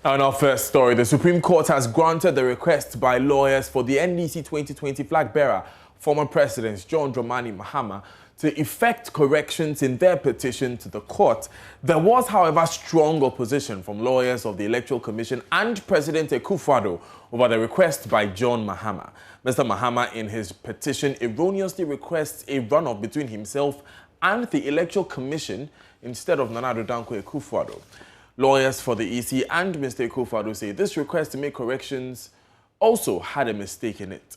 And our first story, the Supreme Court has granted the request by lawyers for the NDC 2020 flag bearer, former Presidents John Dramani Mahama, to effect corrections in their petition to the court. There was, however, strong opposition from lawyers of the Electoral Commission and President Akufo-Addo over the request by John Mahama. Mr. Mahama, in his petition, erroneously requests a runoff between himself and the Electoral Commission instead of Nana Addo Dankwa Akufo-Addo. Lawyers for the EC and Mr. Akufo-Addo say this request to make corrections also had a mistake in it.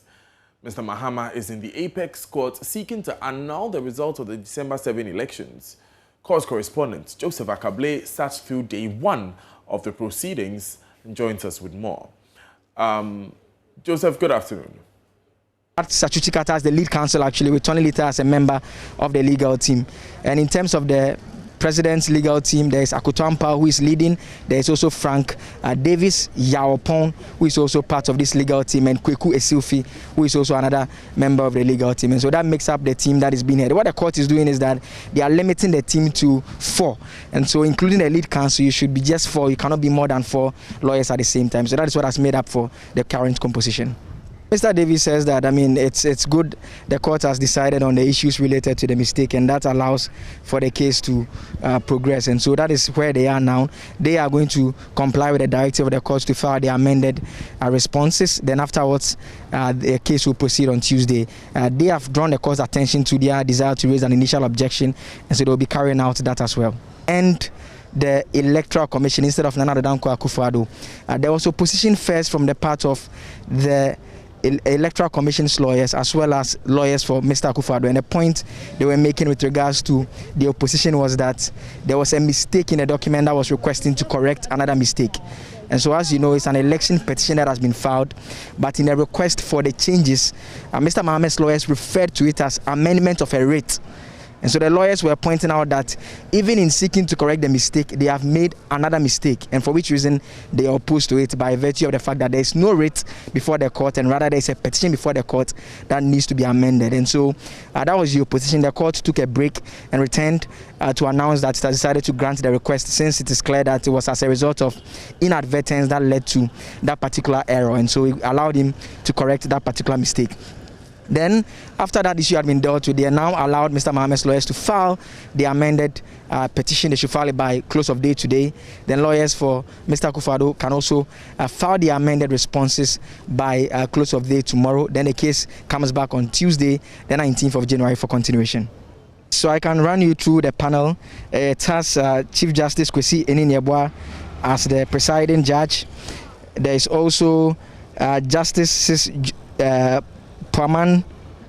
Mr. Mahama is in the Apex Court seeking to annul the results of the December 7 elections. Court correspondent Joseph Akable sat through day one of the proceedings and joins us with more. Joseph, good afternoon. Sachuchi Kata as the lead counsel, actually, with Tony Lita as a member of the legal team. And in terms of the President's legal team, there is Akutampa, who is leading. There is also Frank Davis Yaopon, who is also part of this legal team, and Kweku Esilfi, who is also another member of the legal team. And so that makes up the team that is being heard. What the court is doing is that they are limiting the team to 4. And so including the lead counsel, you should be just 4. You cannot be more than 4 lawyers at the same time. So that is what has made up for the current composition. Mr. Davis says that, it's good the court has decided on the issues related to the mistake, and that allows for the case to progress. And so that is where they are now. They are going to comply with the directive of the court to file the amended responses. Then afterwards, the case will proceed on Tuesday. They have drawn the court's attention to their desire to raise an initial objection, and so they will be carrying out that as well. And the Electoral Commission, instead of Nana Addo Dankwa Akufo-Addo, there was opposition first from the part of the Electoral Commission's lawyers as well as lawyers for Mr. Akufo-Addo, and the point they were making with regards to the opposition was that there was a mistake in the document that was requesting to correct another mistake. And so, as you know, it's an election petition that has been filed, but in a request for the changes, Mr. Mahama's lawyers referred to it as amendment of a writ. And so the lawyers were pointing out that even in seeking to correct the mistake, they have made another mistake, and for which reason they are opposed to it by virtue of the fact that there is no writ before the court, and rather there is a petition before the court that needs to be amended. And so that was the opposition. The court took a break and returned to announce that it has decided to grant the request, since it is clear that it was as a result of inadvertence that led to that particular error, and so it allowed him to correct that particular mistake. Then, after that issue had been dealt with, they are now allowed Mr. Mahama's lawyers to file the amended petition. They should file it by close of day today. Then lawyers for Mr. Akufo-Addo can also file the amended responses by close of day tomorrow. Then the case comes back on Tuesday, the 19th of January, for continuation. So I can run you through the panel. It has Chief Justice Kwesi Eninyebwa as the presiding judge. There is also Justice Paman.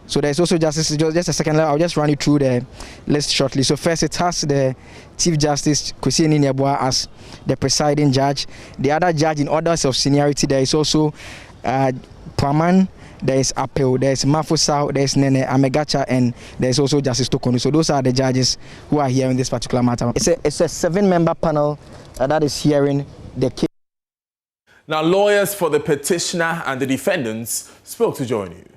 So there's also Justice, just a second, I'll just run you through the list shortly. So first it has the Chief Justice Kwesi Eninyebwa as the presiding judge. The other judge in orders of seniority, there is also Paman, there is Apel, there is Mafusau, there is Nene Amegacha, and there is also Justice Tokonu. So those are the judges who are here in this particular matter. It's a 7-member panel that is hearing the case. Now, lawyers for the petitioner and the defendants spoke to JoyNews.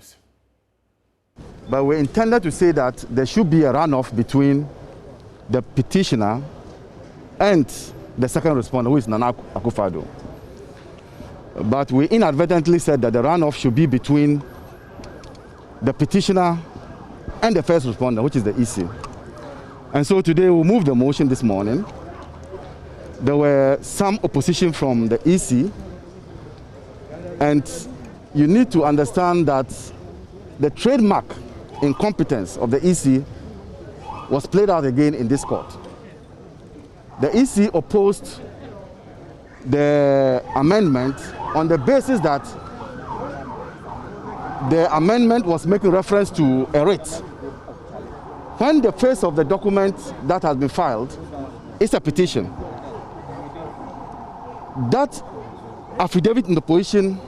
But we intended to say that there should be a runoff between the petitioner and the second respondent, who is Nana Akufo-Addo. But we inadvertently said that the runoff should be between the petitioner and the first respondent, which is the EC. And so today we moved the motion this morning. There were some opposition from the EC, and you need to understand that the trademark incompetence of the EC was played out again in this court. The EC opposed the amendment on the basis that the amendment was making reference to a writ, when the face of the document that has been filed is a petition. That affidavit in the position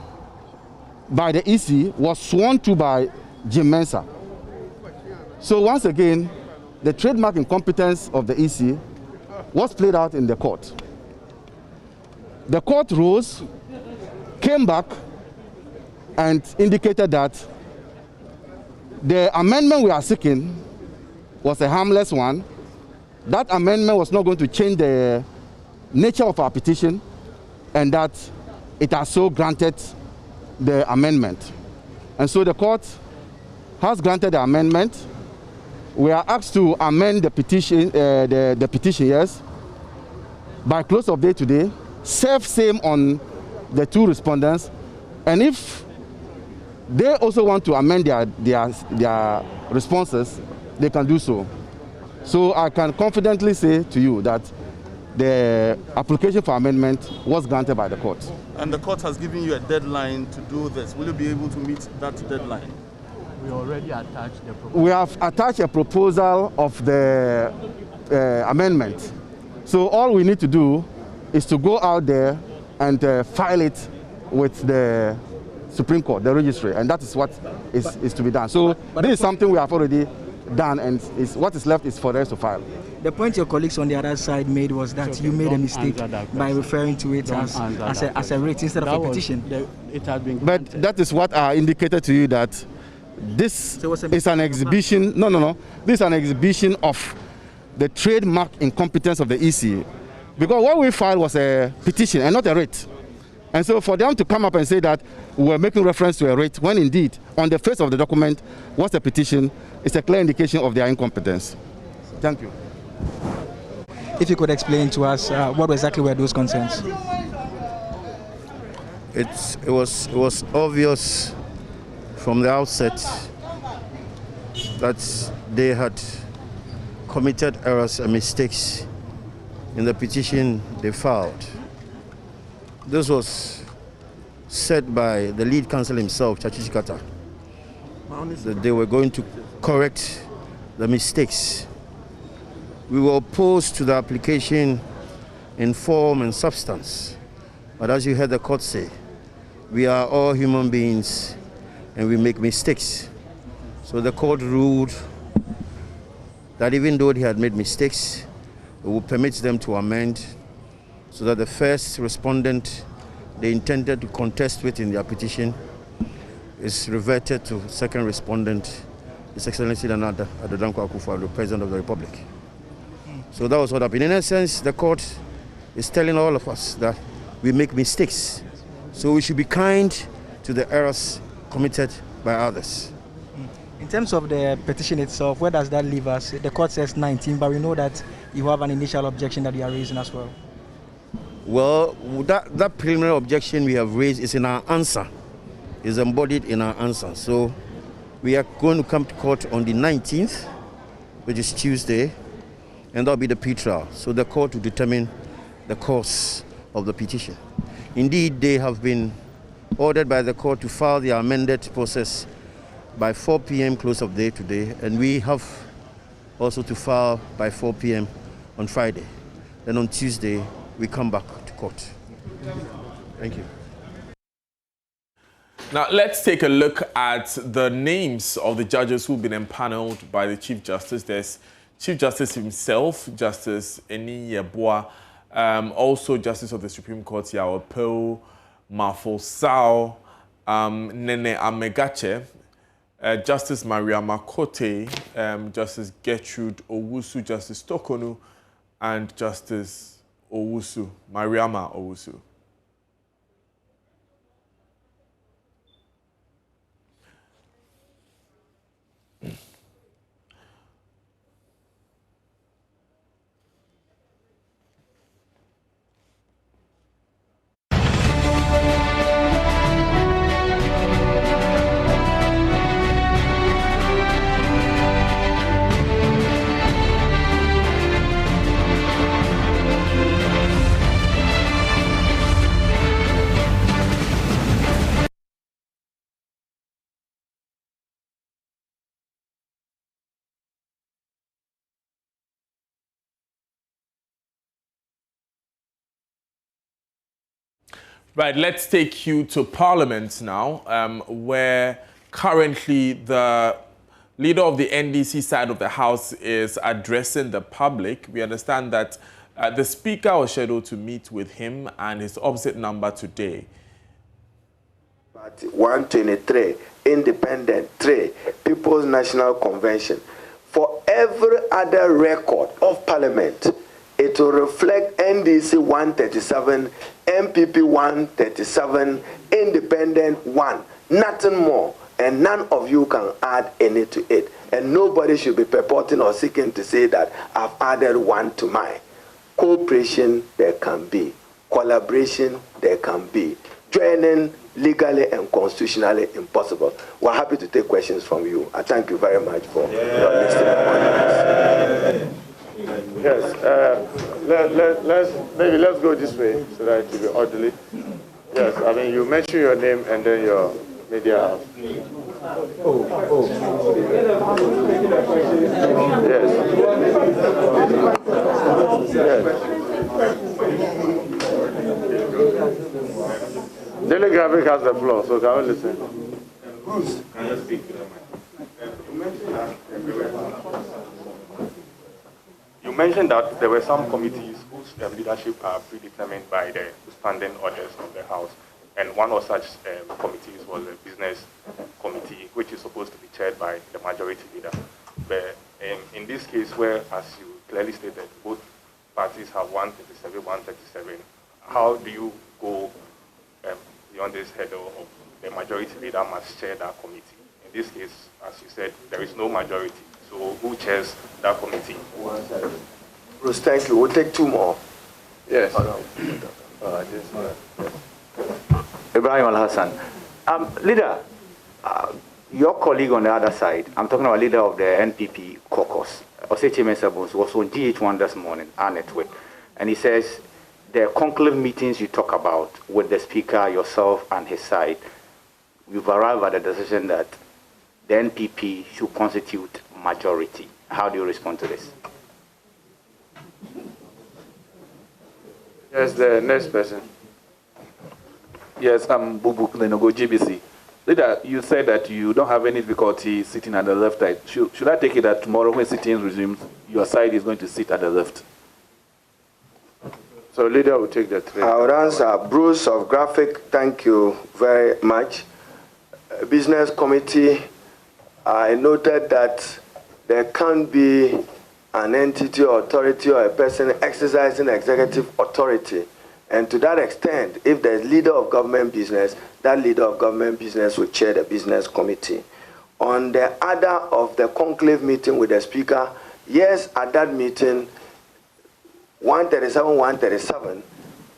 by the EC was sworn to by Jim Mensah. So once again, the trademark incompetence of the EC was played out in the court. The court rose, came back, and indicated that the amendment we are seeking was a harmless one. That amendment was not going to change the nature of our petition, and that it has so granted the amendment. And so the court has granted the amendment. We are asked to amend the petition, the petition, yes, by close of day today, same on the two respondents, and if they also want to amend their responses, they can do so. So I can confidently say to you that the application for amendment was granted by the court. And the court has given you a deadline to do this. Will you be able to meet that deadline? We already attached the proposal. We have attached a proposal of the amendment. So all we need to do is to go out there and file it with the Supreme Court, the registry, and that is what is to be done. So this is something we have already done, and what is left is for us to file. The point your colleagues on the other side made was that you made a mistake by referring to it as a writ instead of a petition. It has been but that is what I indicated to you, that this is an exhibition. No. This is an exhibition of the trademark incompetence of the EC. Because what we filed was a petition and not a writ. And so for them to come up and say that we're making reference to a writ, when indeed on the face of the document was a petition, it's a clear indication of their incompetence. Thank you. If you could explain to us what exactly were those concerns? It was obvious from the outset that they had committed errors and mistakes in the petition they filed. This was said by the lead counsel himself, Chachikata, that they were going to correct the mistakes. We were opposed to the application in form and substance. But as you heard the court say, we are all human beings and we make mistakes. So the court ruled that even though they had made mistakes, it would permit them to amend so that the first respondent they intended to contest with in their petition is reverted to second respondent, His Excellency Nana Addo Akufo-Addo, the President of the Republic. So that was what happened. In essence, the court is telling all of us that we make mistakes. So we should be kind to the errors committed by others. In terms of the petition itself, where does that leave us? The court says 19, but we know that you have an initial objection that you are raising as well. Well, that preliminary objection we have raised is in our answer, is embodied in our answer. So we are going to come to court on the 19th, which is Tuesday, and that'll be the pre-trial. So the court will determine the course of the petition. Indeed, they have been ordered by the court to file the amended process by 4 p.m. close of day today, and we have also to file by 4 p.m. on Friday. Then on Tuesday, we come back to court. Thank you. Now, let's take a look at the names of the judges who've been empaneled by the Chief Justice. There's Chief Justice himself, Justice Eni Yeboah, also Justice of the Supreme Court, Yao Pew, Mafo Sao, Nene Amegache, Justice Maria Makote, Justice Gertrude Owusu, Justice Tokonu, and Justice Owusu, Mariama Owusu. Right, let's take you to Parliament now, where currently the leader of the NDC side of the House is addressing the public. We understand that the Speaker was scheduled to meet with him and his opposite number today. 123, Independent 3, People's National Convention. For every other record of Parliament, it will reflect NDC 137, MPP 137, Independent 1. Nothing more. And none of you can add any to it. And nobody should be purporting or seeking to say that I've added one to mine. Cooperation, there can be. Collaboration, there can be. Joining, legally and constitutionally impossible. We're happy to take questions from you. I thank you very much for your listening. Yes, let's go this way so that it will be orderly. Yes, I mean, you mention your name and then your media house. Yes. Yes. Daily Graphic has the floor, so can we listen? Can you speak? You mentioned that there were some committees whose leadership are predetermined by the standing orders of the House. And one of such committees was the Business Committee, which is supposed to be chaired by the majority leader. But in this case, where, as you clearly stated, both parties have 137, 137, how do you go beyond this hurdle of the majority leader must chair that committee? In this case, as you said, there is no majority. So who chairs that committee? Bruce, thank you. We'll take two more. Yes. Ibrahim Al-Hassan. Leader, your colleague on the other side, I'm talking about leader of the NPP caucus, Osechi Mensabus, was on GH1 this morning, our network, and he says the conclave meetings you talk about with the speaker, yourself, and his side, you've arrived at the decision that the NPP should constitute majority. How do you respond to this? Yes, the next person. Yes, I'm Bubu Klenogo, GBC. Leader, you said that you don't have any difficulty sitting at the left side. Should I take it that tomorrow when sitting resumes, your side is going to sit at the left? So leader will take the three. I would answer. Bruce of Graphic, thank you very much. Business Committee, I noted that there can't be an entity or authority or a person exercising executive authority. And to that extent, if there's leader of government business, that leader of government business will chair the Business Committee. On the other of the conclave meeting with the speaker, yes, at that meeting, 137, 137,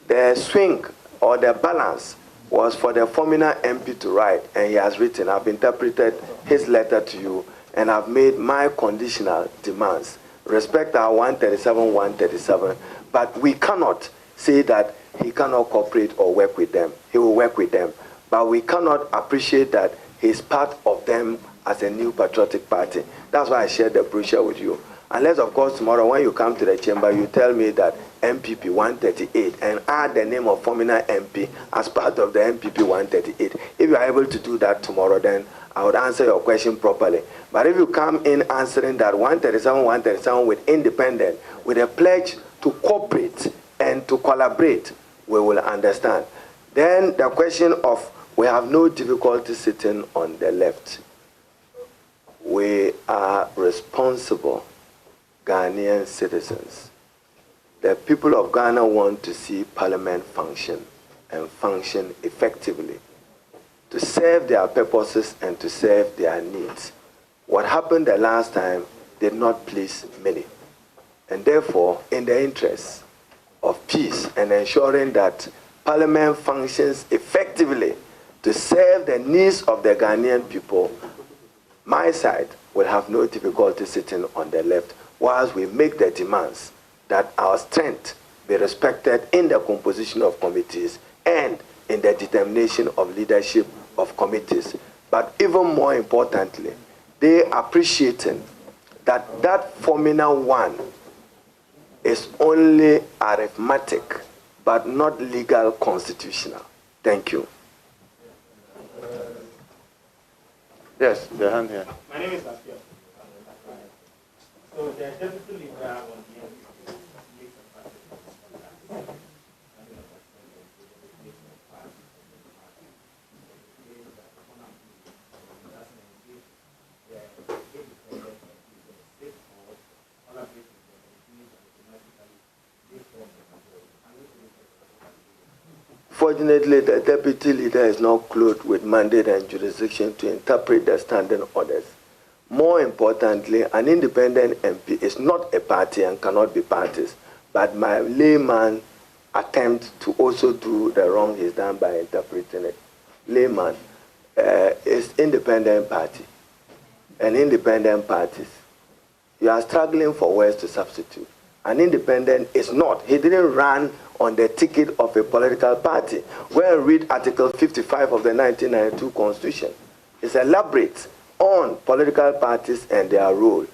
the swing or the balance was for the former MP to write, and he has written. I've interpreted his letter to you, and I've made my conditional demands. Respect our 137, 137, but we cannot say that he cannot cooperate or work with them. He will work with them, but we cannot appreciate that he's part of them as a new patriotic party. That's why I shared the brochure with you. Unless, of course, tomorrow when you come to the chamber, you tell me that MPP 138 and add the name of former MP as part of the MPP 138. If you are able to do that tomorrow, then I would answer your question properly. But if you come in answering that 137, 137 with independent, with a pledge to cooperate and to collaborate, we will understand. Then the question of we have no difficulty sitting on the left. We are responsible Ghanaian citizens. The people of Ghana want to see Parliament function and function effectively to serve their purposes and to serve their needs. What happened the last time did not please many. And therefore, in the interest of peace and ensuring that Parliament functions effectively to serve the needs of the Ghanaian people, my side will have no difficulty sitting on the left whilst we make the demands that our strength be respected in the composition of committees and in the determination of leadership of committees. But even more importantly, they appreciating that that Formula 1 is only arithmetic, but not legal constitutional. Thank you. Yes, the hand here. My name is Aspia. So the deputy leader on the Fortunately, the deputy leader is not clothed with mandate and jurisdiction to interpret the standing orders. More importantly, an independent MP is not a party and cannot be parties, but my layman attempt to also do the wrong is done by interpreting it. Layman is independent party and independent parties. You are struggling for words to substitute. An independent is not. He didn't run on the ticket of a political party. Go and read Article 55 of the 1992 Constitution. It's elaborate on political parties and their role.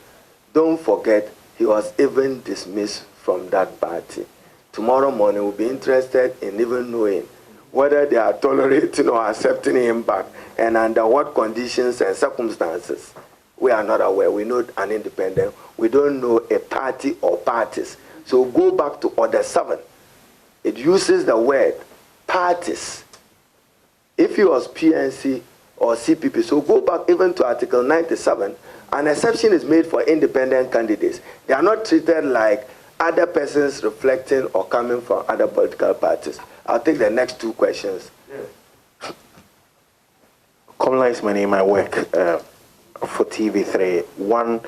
Don't forget, he was even dismissed from that party. Tomorrow morning, we'll be interested in even knowing whether they are tolerating or accepting him back and under what conditions and circumstances. We are not aware. We know an independent. We don't know a party or parties. So go back to Order 7. It uses the word parties. If it was PNC or CPP, so go back even to Article 97. An exception is made for independent candidates. They are not treated like other persons reflecting or coming from other political parties. I'll take the next two questions. Kamala is my name. I work for TV3. One,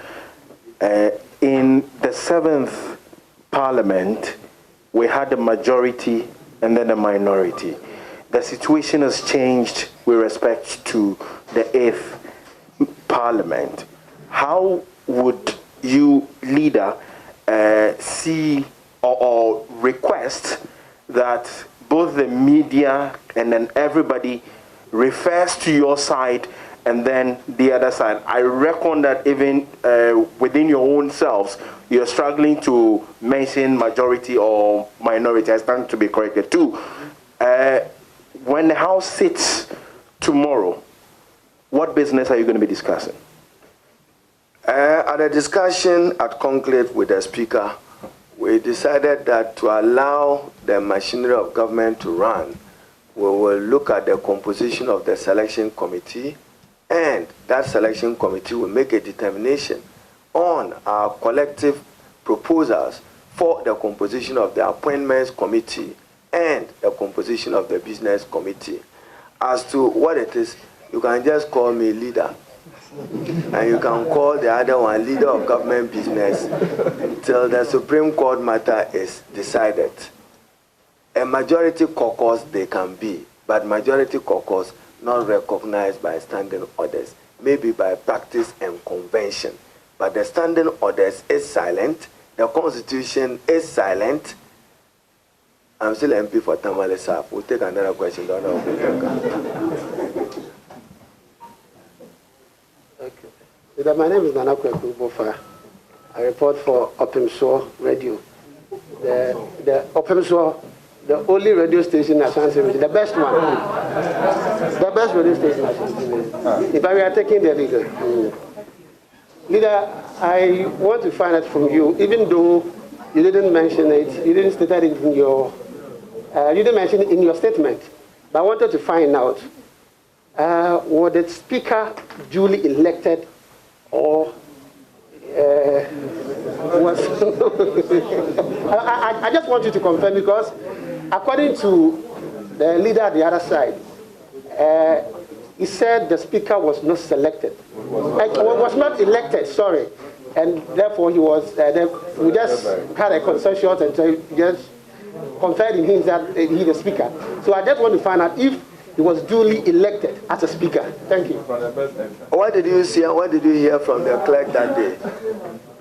in the 7th Parliament, we had a majority and then a minority. The situation has changed with respect to the 8th Parliament. How would you, leader, see or request that both the media and then everybody refers to your side and then the other side? I reckon that even within your own selves, you're struggling to mention majority or minority. I stand to be corrected too. When the House sits tomorrow, what business are you going to be discussing? At a discussion at conclave with the Speaker, we decided that to allow the machinery of government to run, we will look at the composition of the selection committee, and that selection committee will make a determination on our collective proposals for the composition of the appointments committee and the composition of the business committee. As to what it is, you can just call me leader, and you can call the other one leader of government business until the Supreme Court matter is decided. A majority caucus they can be, but majority caucus not recognized by standing orders, maybe by practice and convention. But the standing orders is silent, the Constitution is silent. I'm still MP for Tamale South. We'll take another question. Don't know. Okay. My name is Nana Kwekubofa. I report for Opimsor Radio. The Opimsor, the only radio station at Ashanti, the best one. The best radio station at Ashanti. If we are taking the leader. Leader, I want to find out from you, even though you didn't mention it, you didn't state it in your, you didn't mention it in your statement, but I wanted to find out, was the Speaker duly elected or was... I just want you to confirm, because according to the leader at the other side, he said the Speaker was not selected. Was not elected, sorry. And therefore he was, we just had a consensus and so just conferred in him that he's the Speaker. So I just want to find out if he was duly elected as a Speaker. Thank you. What did you see and what did you hear from the clerk that day?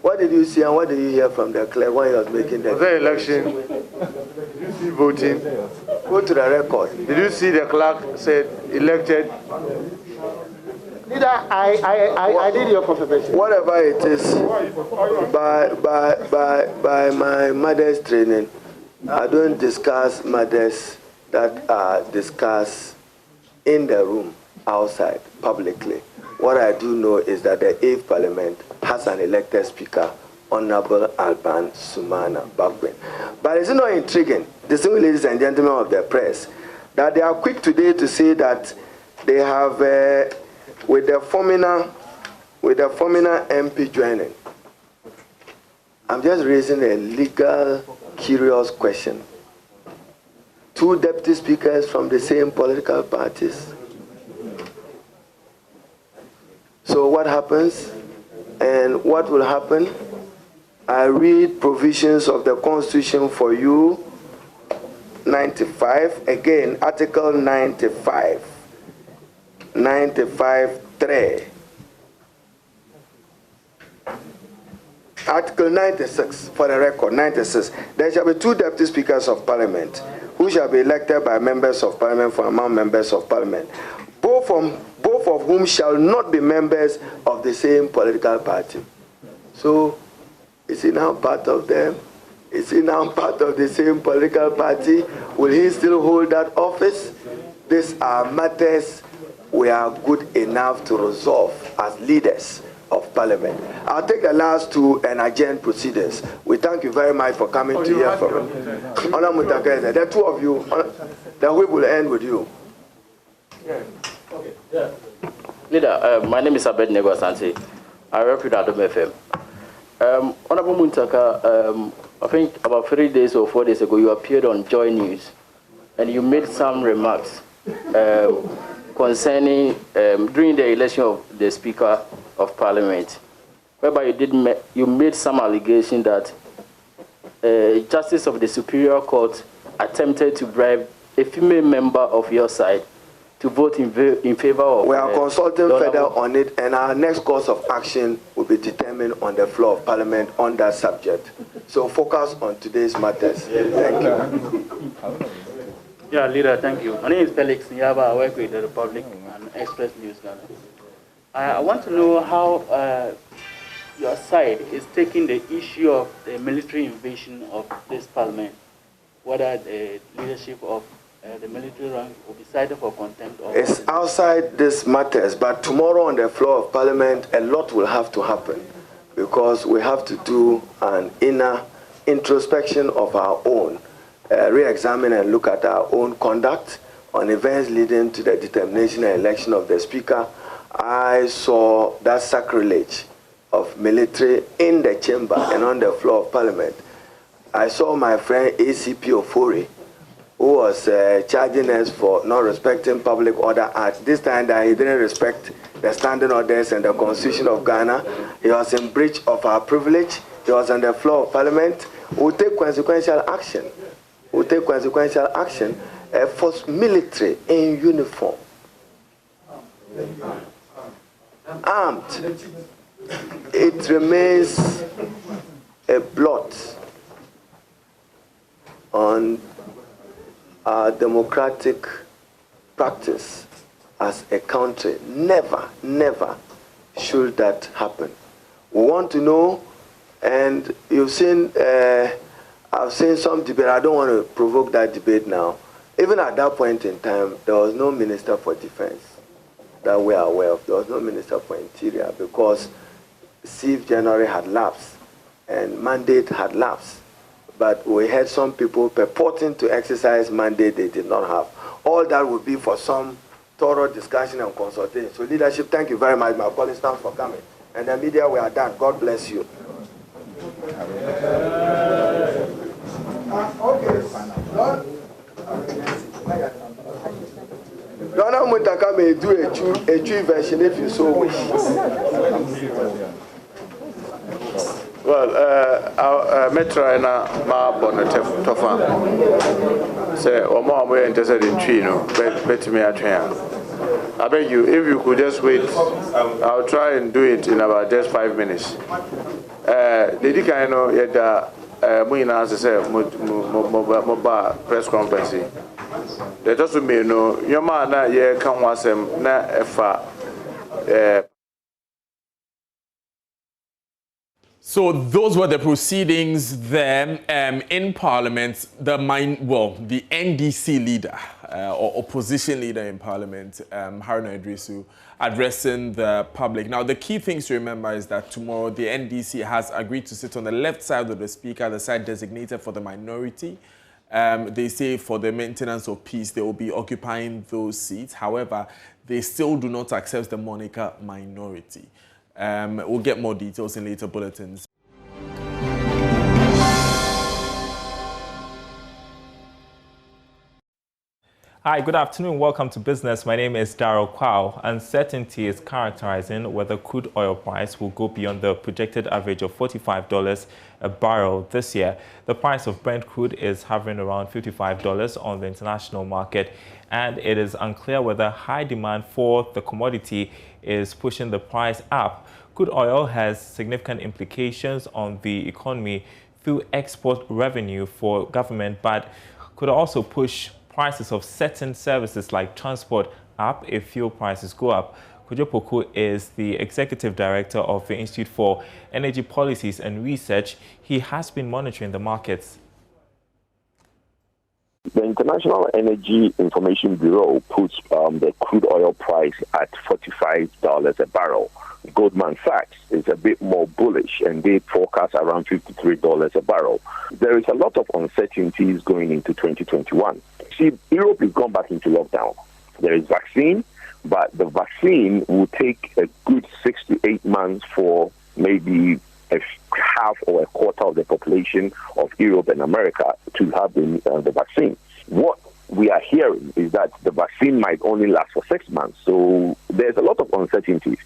What did you see and what did you hear from the clerk when he was making the... Was there election? Did you see voting? Go to the record. Did you see the clerk said elected? Leader, I did your confirmation. Whatever it is, by my mother's training, I don't discuss matters that are discussed in the room, outside, publicly. What I do know is that the 8th Parliament has an elected Speaker, Honorable Alban Sumana Bagwin. But is it not intriguing, distinguished ladies and gentlemen of the press, that they are quick today to say that they have, with the Formina MP joining. I'm just raising a legal, curious question. 2 deputy speakers from the same political parties. So what happens and what will happen? I read provisions of the Constitution for you. 95, again, Article 95, 95(3). Article 96, for the record, 96. There shall be 2 deputy speakers of parliament who shall be elected by members of parliament from among members of parliament, both of whom shall not be members of the same political party. So, is he now part of them? Is he now part of the same political party? Will he still hold that office? These are matters we are good enough to resolve as leaders of parliament. I'll take the last 2 and adjourn proceedings. We thank you very much for coming to hear from me. Honour Mutakeze, the 2 of you, the whip will end with you. Leader, my name is Abednego Asante. I represent Adom FM. Honorable Muntaka, I think about 3 days or 4 days ago, you appeared on JoyNews, and you made some remarks concerning during the election of the Speaker of Parliament, whereby you made some allegation that Justice of the Superior Court attempted to bribe a female member of your side to vote in favor of... We are consulting further on it, and our next course of action will be determined on the floor of Parliament on that subject. So focus on today's matters. Thank you. Yeah, Leader, thank you. My name is Felix Nyaba. I work with the Republic and Express News Ghana. I want to know how your side is taking the issue of the military invasion of this Parliament, whether the leadership of the military rank will be cited for contempt. It's outside these matters, but tomorrow on the floor of Parliament, a lot will have to happen because we have to do an inner introspection of our own, re-examine and look at our own conduct on events leading to the determination and election of the Speaker. I saw that sacrilege of military in the chamber and on the floor of Parliament. I saw my friend ACP Ofori, who was charging us for not respecting Public Order Act. This time that he didn't respect the standing orders and the Constitution of Ghana. He was in breach of our privilege. He was on the floor of Parliament. We'll take consequential action. We'll take consequential action for military in uniform, armed. It remains a blot on our democratic practice as a country. Never, never should that happen. We want to know, and you've seen, I've seen some debate. I don't want to provoke that debate now. Even at that point in time, there was no Minister for Defense that we are aware of. There was no Minister for Interior because 6th January had lapsed and mandate had lapsed. But we had some people purporting to exercise mandate they did not have. All that would be for some thorough discussion and consultation. So leadership, thank you very much. My colleagues, thanks for coming. And the media, we are done. God bless you. Donald Muntaka may do a true version if you so wish. Well, Metro and Ma Bonnet Tofa say, or more interested in Trino, bet me at I beg you, if you could just wait, I'll try and do it in about just 5 minutes. Did you kind of yet Muina as I say, mobile press conference? That doesn't mean no, your man, ye come was na efa. So those were the proceedings there in Parliament. The NDC leader or opposition leader in Parliament, Haruna Idrisu, addressing the public. Now, the key things to remember is that tomorrow the NDC has agreed to sit on the left side of the Speaker, the side designated for the minority. They say for the maintenance of peace, they will be occupying those seats. However, they still do not accept the moniker minority. We'll get more details in later bulletins. Hi, good afternoon. Welcome to Business. My name is Darryl Kwao. Uncertainty is characterizing whether crude oil price will go beyond the projected average of $45 a barrel this year. The price of Brent crude is hovering around $55 on the international market, and it is unclear whether high demand for the commodity is pushing the price up. Crude oil has significant implications on the economy through export revenue for government, but could also push prices of certain services like transport up if fuel prices go up. Kojo Poku is the Executive Director of the Institute for Energy Policies and Research. He has been monitoring the markets. The International Energy Information Bureau puts the crude oil price at $45 a barrel. Goldman Sachs is a bit more bullish, and they forecast around $53 a barrel. There is a lot of uncertainties going into 2021. See, Europe has gone back into lockdown. There is vaccine, but the vaccine will take a good 6 to 8 months for maybe a half or a quarter of the population of Europe and America to have the vaccine. What we are hearing is that the vaccine might only last for 6 months. So there's a lot of uncertainties.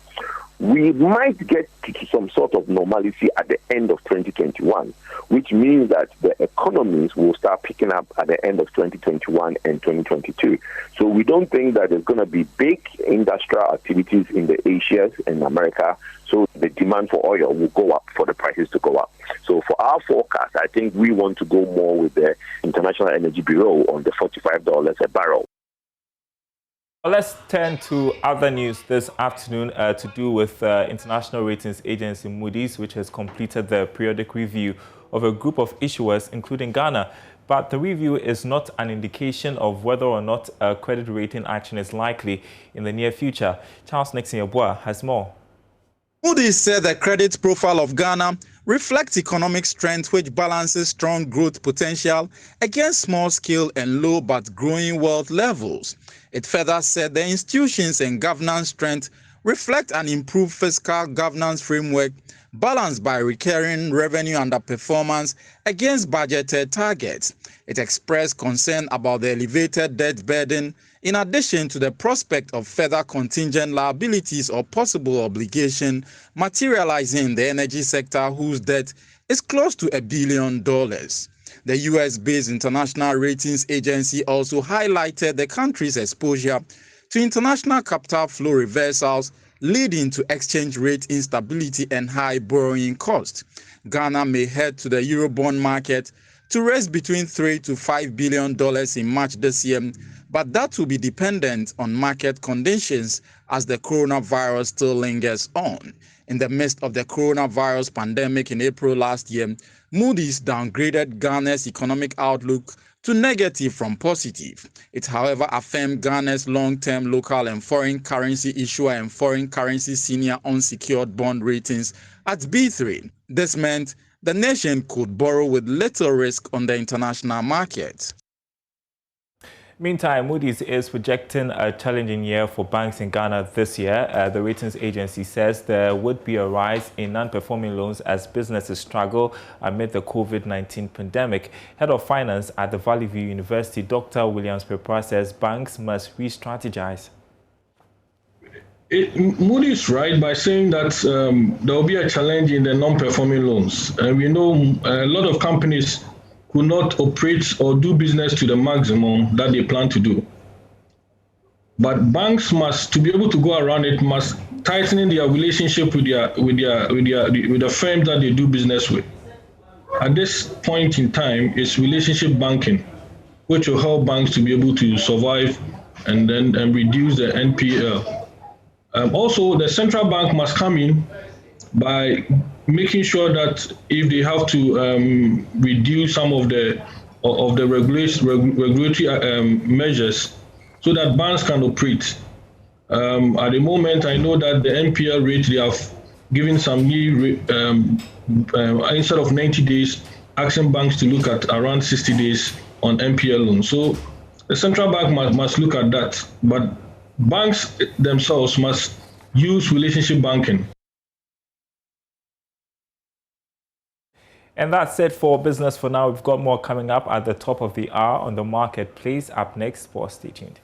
We might get to some sort of normalcy at the end of 2021, which means that the economies will start picking up at the end of 2021 and 2022. So we don't think that there's going to be big industrial activities in the Asia and America. So the demand for oil will go up for the prices to go up. So for our forecast, I think we want to go more with the International Energy Bureau on the $45 a barrel. Well, let's turn to other news this afternoon to do with international ratings agency Moody's, which has completed the periodic review of a group of issuers, including Ghana. But the review is not an indication of whether or not a credit rating action is likely in the near future. Charles Nixon Yabua has more. Moody's said the credit profile of Ghana reflects economic strength which balances strong growth potential against small-scale and low but growing wealth levels. It further said the institutions and governance strength reflect an improved fiscal governance framework balanced by recurring revenue underperformance against budgeted targets. It expressed concern about the elevated debt burden in addition to the prospect of further contingent liabilities or possible obligation materializing in the energy sector whose debt is close to $1 billion. The US-based international ratings agency also highlighted the country's exposure to international capital flow reversals leading to exchange rate instability and high borrowing costs. Ghana may head to the Eurobond market to raise between $3 to $5 billion in March this year, but that will be dependent on market conditions as the coronavirus still lingers on. In the midst of the coronavirus pandemic in April last year, Moody's downgraded Ghana's economic outlook to negative from positive. It, however, affirmed Ghana's long-term local and foreign currency issuer and foreign currency senior unsecured bond ratings at B3. This meant the nation could borrow with little risk on the international market. Meantime, Moody's is projecting a challenging year for banks in Ghana this year. The ratings agency says there would be a rise in non-performing loans as businesses struggle amid the COVID-19 pandemic. Head of Finance at the Valley View University, Dr. Williams-Pepra, says banks must re-strategize. Moody's right by saying that there will be a challenge in the non-performing loans. We know a lot of companies could not operate or do business to the maximum that they plan to do. But banks must, to be able to go around it, must tighten their relationship with the firms that they do business with. At this point in time, it's relationship banking, which will help banks to be able to survive and reduce the NPL. Also, the central bank must come in by making sure that if they have to reduce some of the regulatory measures so that banks can operate. At the moment, I know that the NPL rate, they have given some new, instead of 90 days, asking banks to look at around 60 days on NPL loans. So the central bank must look at that, but banks themselves must use relationship banking. And that's it for business for now. We've got more coming up at the top of the hour on the marketplace. Up next, sports. Stay tuned.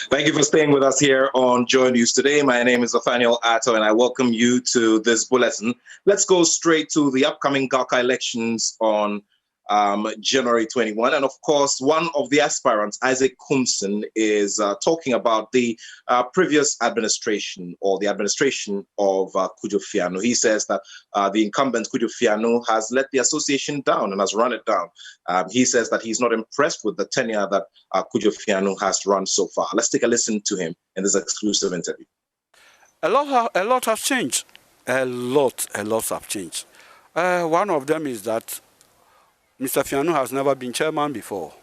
Thank you for staying with us here on JoyNews today. My name is NATHANIEL, and I welcome you to this bulletin. Let's go straight to the upcoming Gawka elections on January 21. And of course, one of the aspirants, Isaac Kumson, is talking about the previous administration or the administration of Kujo Fiano. He says that the incumbent Kujo Fiano has let the association down and has run it down. He says that he's not impressed with the tenure that Kujo Fiano has run so far. Let's take a listen to him in this exclusive interview. A lot has changed. A lot have changed. One of them is that Mr. Fiano has never been chairman before.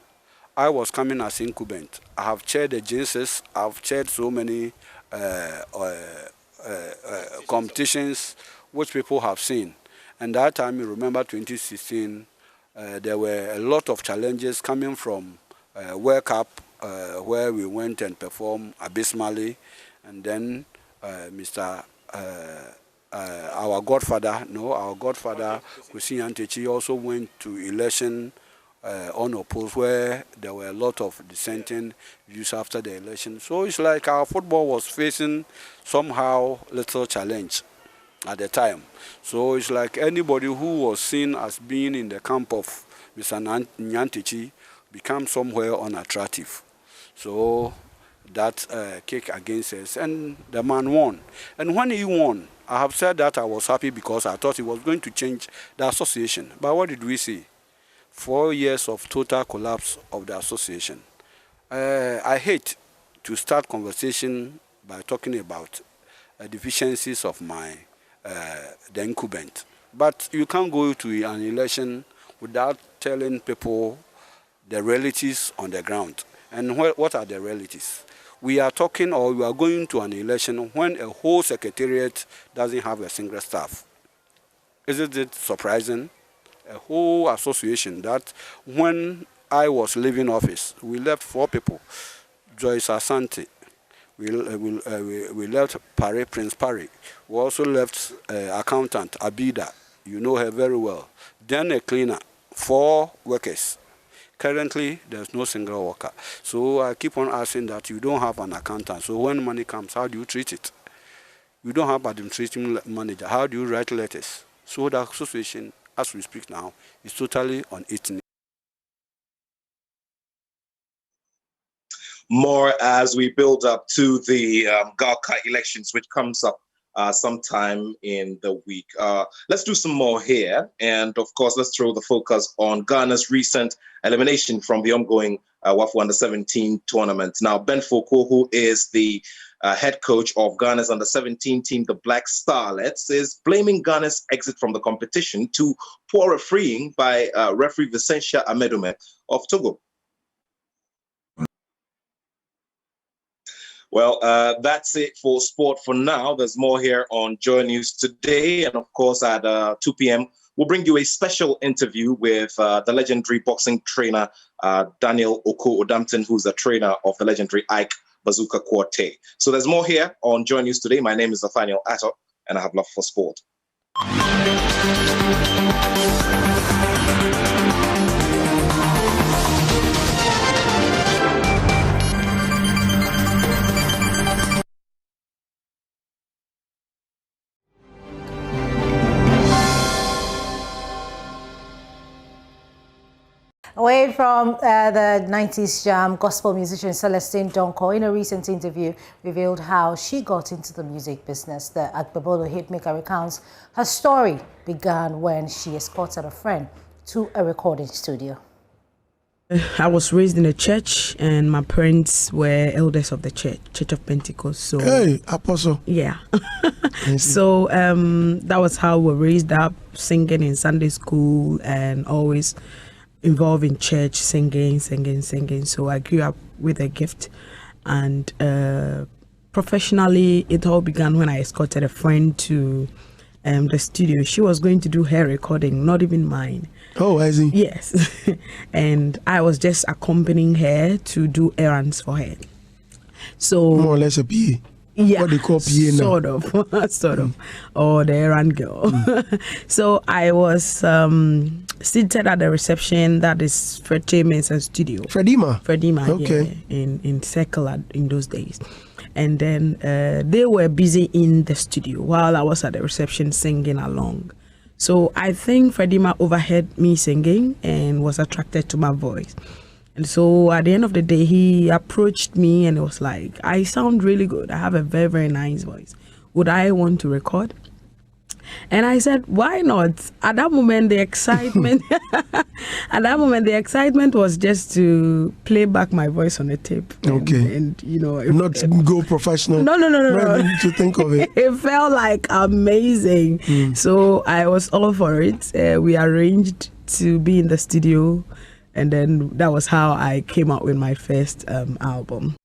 I was coming as incumbent. I have chaired the agencies. I've chaired so many competitions which people have seen. And that time, you remember 2016, there were a lot of challenges coming from World Cup, where we went and performed abysmally. And then our godfather, Kwesi Nyantakyi, also went to election unopposed, where there were a lot of dissenting views after the election. So it's like our football was facing somehow little challenge at the time. So it's like anybody who was seen as being in the camp of Mr. Nyantakyi became somewhere unattractive. So that kick against us, and the man won. And when he won, I have said that I was happy because I thought he was going to change the association. But what did we see? 4 years of total collapse of the association. I hate to start conversation by talking about deficiencies of my the incumbent. But you can't go to an election without telling people the realities on the ground. And what are the realities? We are talking, or we are going to an election when a whole secretariat doesn't have a single staff. Isn't it surprising? A whole association that when I was leaving office, we left 4 people. Joyce Asante, we left Prince Parry. We also left accountant Abida, you know her very well. Then a cleaner, 4 workers. Currently, there's no single worker. So I keep on asking that you don't have an accountant. So when money comes, how do you treat it? You don't have an administrative manager. How do you write letters? So the association, as we speak now, is totally on its knees. More as we build up to the Gawka elections, which comes up sometime in the week. Let's do some more here. And of course, let's throw the focus on Ghana's recent elimination from the ongoing WAFU Under-17 tournament. Now, Ben Foko, who is the head coach of Ghana's Under-17 team, the Black Starlets, is blaming Ghana's exit from the competition to poor refereeing by referee Vicentia Amedume of Togo. Well, that's it for sport for now. There's more here on JoyNews today. And of course, at 2 p.m., we'll bring you a special interview with the legendary boxing trainer, Daniel Oko-Odampton, who's the trainer of the legendary Ike Bazooka Quartet. So there's more here on JoyNews today. My name is NATHANIEL, and I have love for sport. Away from the 90s jam, gospel musician Celestine Donko, in a recent interview, revealed how she got into the music business. The Agbebolo hitmaker recounts her story began when she escorted a friend to a recording studio. I was raised in a church, and my parents were elders of the Church of Pentecost. So, hey, Apostle. Yeah. So that was how we were raised up, singing in Sunday school and always involved in church, singing. So I grew up with a gift, and professionally, it all began when I escorted a friend to the studio. She was going to do her recording, not even mine. Oh, I see. Yes. And I was just accompanying her to do errands for her. So more or less a PA. Yeah, what they call PA now. Sort of, or the errand girl. So I was seated at the reception. That is Fred Jameson's studio. Fredima, okay. Yeah, in Circle in those days. And then they were busy in the studio while I was at the reception singing along. So I think Fredima overheard me singing and was attracted to my voice. And so at the end of the day, he approached me and it was like, I sound really good. I have a very, very nice voice. Would I want to record? And I said, why not? At that moment, the excitement, was just to play back my voice on a tape. Okay. And you know, not go professional. No. Not even to think of it. It felt like amazing. So I was all for it. We arranged to be in the studio. And then that was how I came out with my first album.